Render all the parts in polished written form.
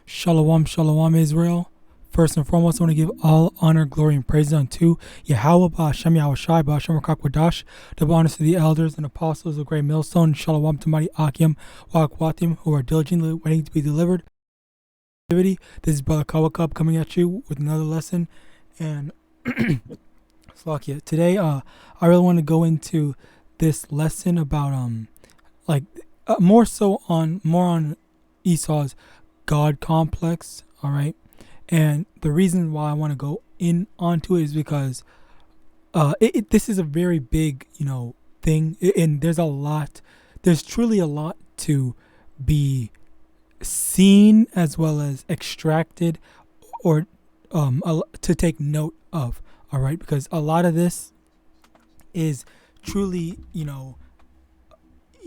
Shalom, shalom, Israel. First and foremost, I want to give all honor, glory, and praise unto YAHAWAH, Ba'ashem, YAHAWASHI, Ba'ashem, Rakakwadah, double honors to the elders and apostles of Great Millstone. Shalom to mighty Akim, Wa'akwatim, who are diligently waiting to be delivered. This is Brother Kawakub coming at you with another lesson. And Slakia, today, I really want to go into this lesson about, more on Esau's God complex, all right? And the reason why I want to go in onto it is because this is a very big, thing, and there's truly a lot to be seen as well as extracted or to take note of, all right? Because a lot of this is truly,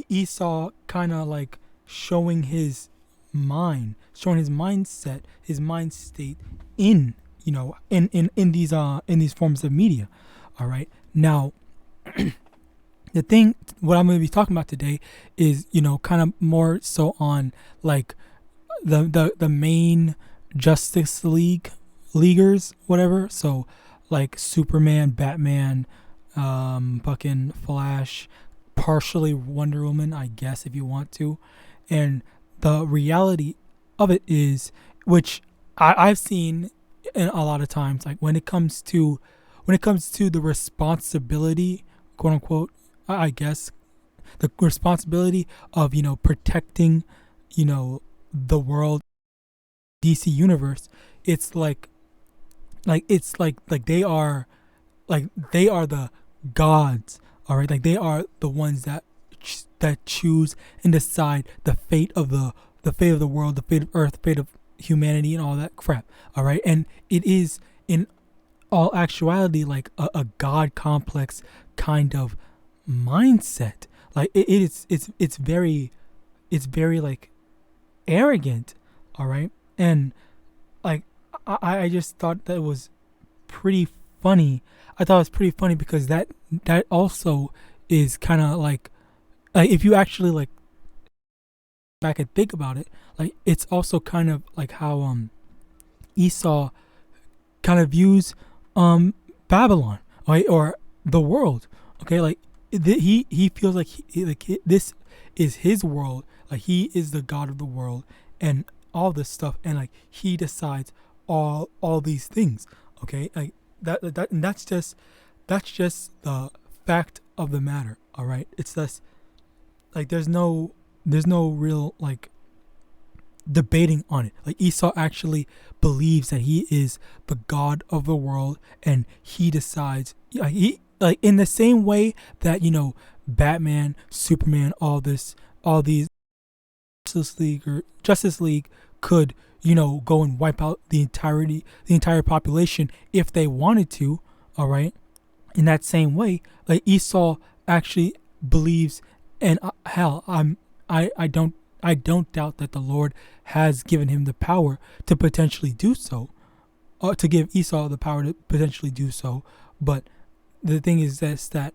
Esau kind of like showing his mindset, his mind state in these forms of media. All right. Now, what I'm going to be talking about today is, kind of more so on like the main Justice Leaguers, whatever. So like Superman, Batman, fucking Flash, partially Wonder Woman, I guess, if you want to. And the reality of it is, which I've seen in a lot of times, like when it comes to the responsibility, quote unquote, I guess, the responsibility of protecting the world, DC universe, it's like they are the gods, all right? Like they are the ones that choose and decide the fate of the world, the fate of Earth, the fate of humanity, and all that crap. All right, and it is in all actuality like a God complex kind of mindset. Like it's very like arrogant. All right, and like I just thought that was pretty funny. I thought it was pretty funny because that also is kind of like if you actually like back and think about it, like it's also kind of like how Esau kind of views Babylon, right, or the world. Okay, like he feels like this is his world, like he is the god of the world and all this stuff, and like he decides all these things. Okay, like and that's just the fact of the matter. All right, it's just like there's no real like debating on it. Like Esau actually believes that he is the god of the world, and he decides he like in the same way that Batman, Superman, all these Justice League could go and wipe out the entire population if they wanted to. All right, in that same way, like Esau actually believes, and hell, I don't doubt that the Lord has given him the power to potentially do so, to give Esau the power to potentially do so. But the thing is that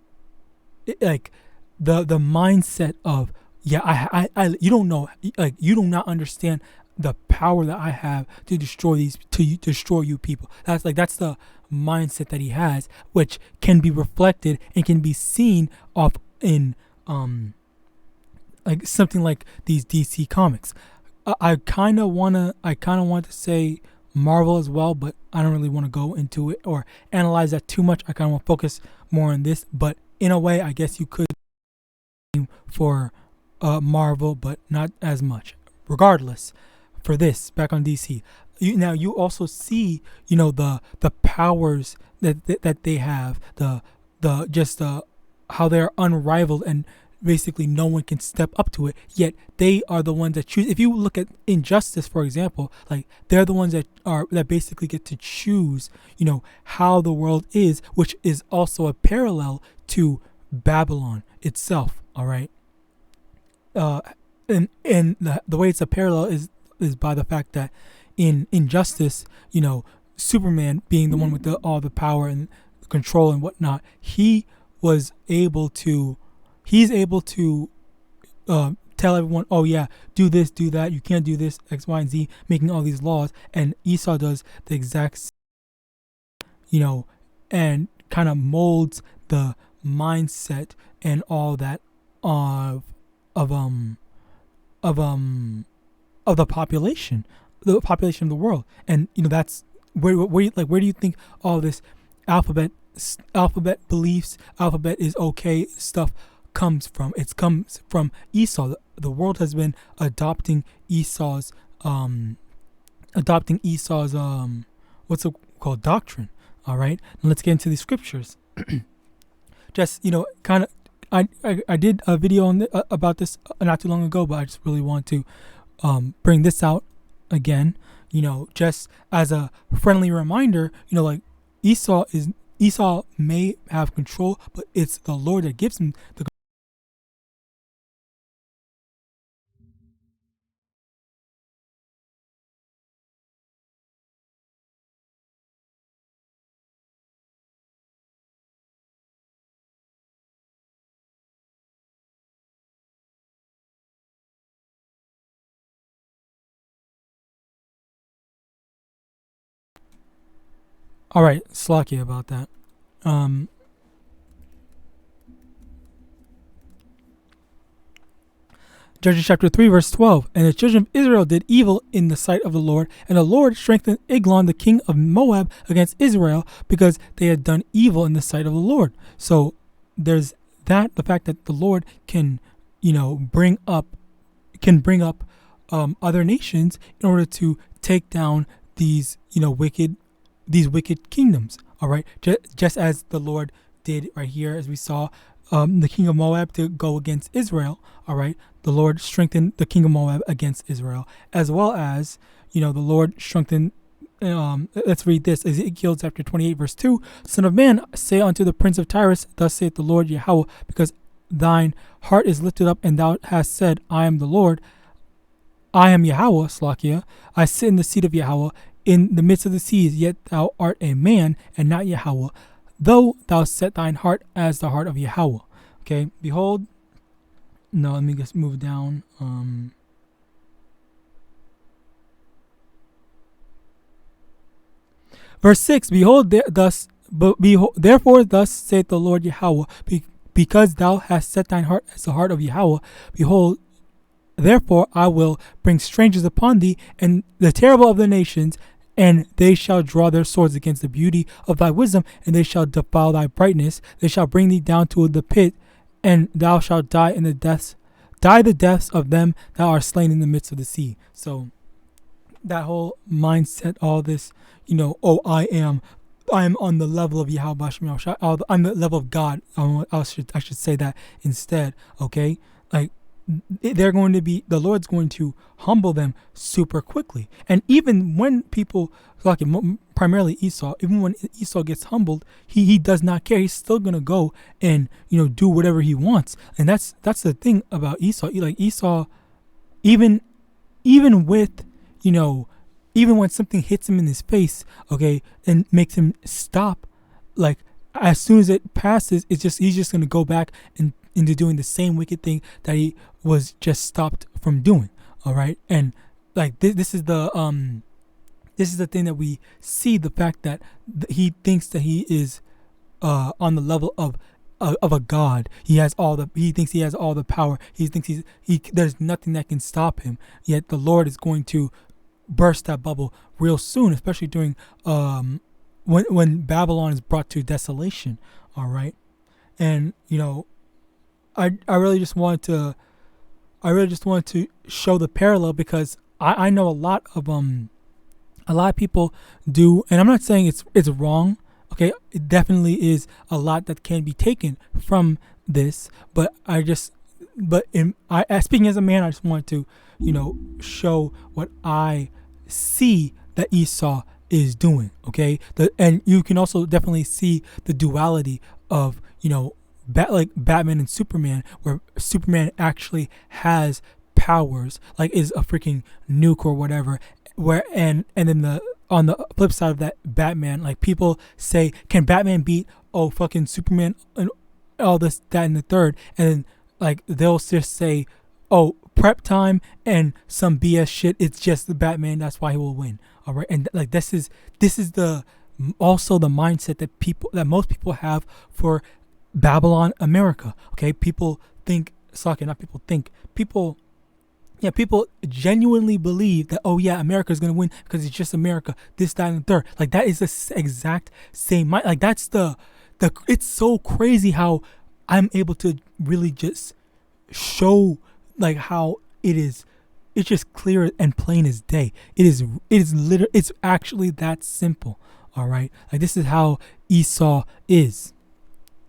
like the mindset of I you don't know, like you do not understand the power that I have to destroy you people. That's the mindset that he has, which can be reflected and can be seen off in like something like these DC comics. I kind of want to say Marvel as well, but I don't really want to go into it or analyze that too much. I kind of want to focus more on this, but in a way, I guess you could for Marvel, but not as much. Regardless, for this, back on DC, you also see the powers that they have, the how they're unrivaled, and basically no one can step up to it, yet they are the ones that choose. If you look at Injustice, for example, like they're the ones that basically get to choose how the world is, which is also a parallel to Babylon itself. All right, and the way it's a parallel is by the fact that in Injustice, Superman being the one with all the power and control and whatnot, he's able to tell everyone, oh yeah, do this, do that, you can't do this, X, Y, and Z, making all these laws. And Esau does the exact same, and kind of molds the mindset and all that of of the population of the world. And that's where do you think all this alphabet beliefs, alphabet is okay stuff comes from? It comes from Esau. The world has been adopting Esau's what's it called, doctrine. All right, now let's get into these scriptures. Just kind of, I did a video on about this not too long ago, but I just really want to bring this out again. Just as a friendly reminder. Like Esau may have control, but it's the Lord that gives him the. All right, slacky about that. Judges chapter 3 verse 12. And the children of Israel did evil in the sight of the Lord, and the Lord strengthened Eglon the king of Moab against Israel, because they had done evil in the sight of the Lord. So there's that, the fact that the Lord can bring up other nations in order to take down these wicked kingdoms. All right, just as the Lord did right here, as we saw the king of Moab to go against Israel. All right, the Lord strengthened the king of Moab against Israel, as well as the Lord strengthened. Let's read this, Ezekiel chapter 28 verse 2. Son of man, say unto the prince of Tyrus, thus saith the Lord Yahweh, because thine heart is lifted up, and thou hast said, I am the Lord, I am Yahweh, Slakia, I sit in the seat of Yahweh in the midst of the seas, yet thou art a man and not Yahweh, though thou set thine heart as the heart of Yahweh. Okay, behold, no, let me just move down. Verse 6, therefore thus saith the Lord Yahweh, because thou hast set thine heart as the heart of Yahweh, behold, therefore I will bring strangers upon thee, and the terrible of the nations, and they shall draw their swords against the beauty of thy wisdom, and they shall defile thy brightness. They shall bring thee down to the pit, and thou shalt die the deaths of them that are slain in the midst of the sea. So that whole mindset, all this, I am on the level of YAHAWASHI, I'm the level of God. I should say that instead. Okay, like the Lord's going to humble them super quickly. And even when people, like primarily Esau, even when Esau gets humbled, he does not care. He's still gonna go and do whatever he wants. And that's the thing about Esau. Like Esau, even with even when something hits him in his face, okay, and makes him stop, like as soon as it passes, he's just gonna go back into doing the same wicked thing that he was just stopped from doing. All right, and like this is the thing that we see, the fact that he thinks that he is on the level of a god. He thinks he has all the power. He thinks there's nothing that can stop him. Yet the Lord is going to burst that bubble real soon, especially during when Babylon is brought to desolation. All right, and I really just wanted to show the parallel, because I know a lot of people do, and I'm not saying it's wrong. Okay, it definitely is a lot that can be taken from this, but speaking as a man, I just wanted to show what I see that Esau is doing. Okay, and you can also definitely see the duality of like Batman and Superman, where Superman actually has powers, like is a freaking nuke or whatever, and then on the flip side of that, Batman, like people say, can Batman beat fucking Superman and all this, that, and the third? And then like they'll just say oh, prep time and some BS shit. It's just the Batman. That's why he will win. All right, and like this is the also the mindset that most people have for Babylon America. Okay, people think, people genuinely believe that, oh yeah, America is gonna win because it's just America, this, that, and the third. Like that is the exact same mind. Like that's the it's so crazy how I'm able to really just show like how it's just clear and plain as day. It's actually that simple. All right, like this is how Esau is.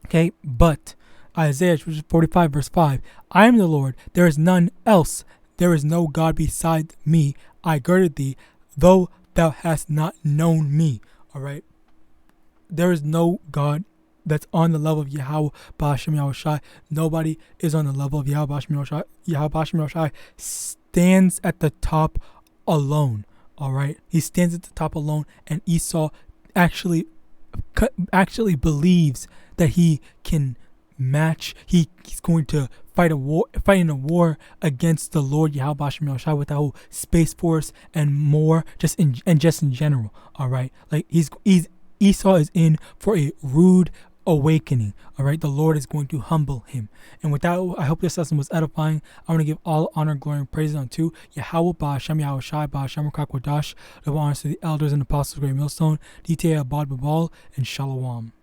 Okay, but Isaiah 45 verse 5, I am the Lord, there is none else, there is no God beside me, I girded thee, though thou hast not known me. All right, there is no God that's on the level of Yahweh Ba'ashem Yahawashi. Nobody is on the level of Yahweh Ba'ashem Yahawashi. Yahweh Ba'ashem Yahawashi stands at the top alone. All right, he stands at the top alone, and Esau actually believes that he can match. He's going to fight in a war against the Lord Yahweh Ba'ashem Yahawashi with the whole space force and more, just in general. All right, like Esau is in for a rude awakening. All right, the Lord is going to humble him. And with that, I hope this lesson was edifying. I want to give all honor, glory, and praise unto Yahweh Ba'ashem Yahawashi Ba'ashem Kakwadah. The honors to the elders and apostles of Great Millstone, DTA Abad Babal, and Shalom.